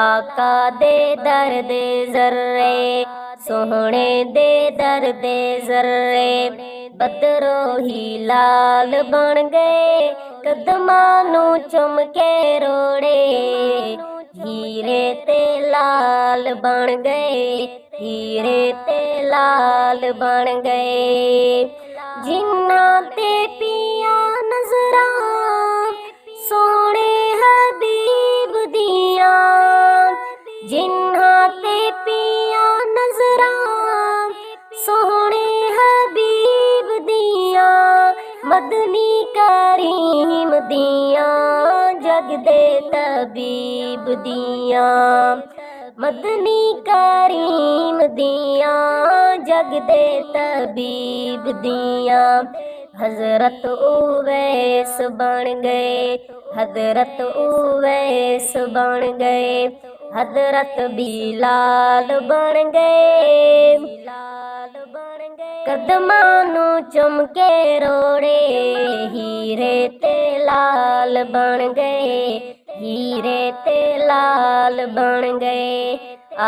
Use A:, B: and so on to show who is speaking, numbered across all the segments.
A: आका दे दर दे जर्रे सोहणे दे दर दे जर्रे बदरो ही लाल बन गए कदमां नू चुम के रोड़े हीरे ते लाल बन गए हीरे ते लाल बन गए जिन्ना ते पिया नजरा सोने हबीब दिया जिन्ना ते पिया नजरा सोने हबीब दिया मदनी करीम दिया जग दे तबीब दिया मदनी करीम दिया जग दे तबीब दिया हजरत उवैस बन गए हजरत उवैस बन गए हजरत बिलाल बन गए कदमां नू चुम के रोड़े हीरे ते लाल बन गए हीरे ते लाल बन गए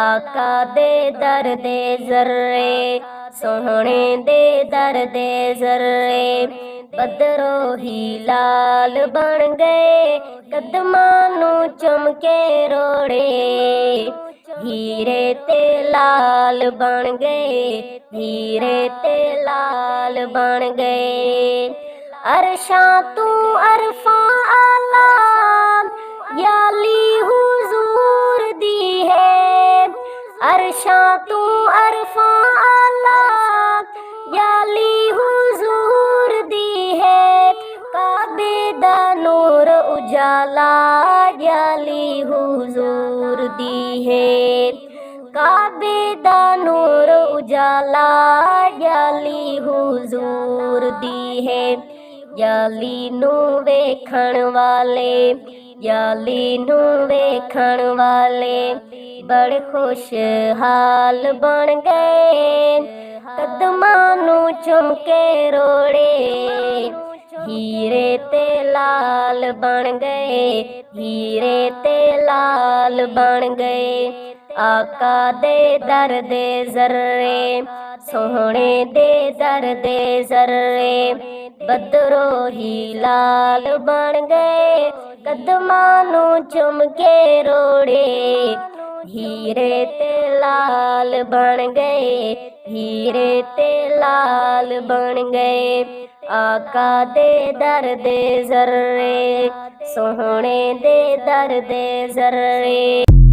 A: आका दे दर दे जर्रे सोहणे दे दर दे जर्रे बदरो ही लाल बन गए कदमां नू चुम के रोड़े हीरे ते लाल बन गए हीरे ते लाल बन गए अरशा तू अरफा आला याली हुजूर दी है अरशा तू अरफा आला याली हुजूर दी है काबे दा नूर उजाला याली हुजूर दी है काबे दा नूर उजाला याली हुजूर दी है याली नू वेखण वाले याली नू वेखण वाले बड़े खुशहाल बन गए कदमां नू चुम के रोड़े हीरे ते लाल बन गए हीरे ते लाल बन गए आका दे दर दे जर्रे सोहणे दे दर दे जर्रे बदरो ही लाल बन गए कदमां नू चुम के रोड़े हीरे ते लाल बन गए हीरे ते लाल बन गए आका दे दर दे जर्रे सोहणे दे दर दे जर्रे।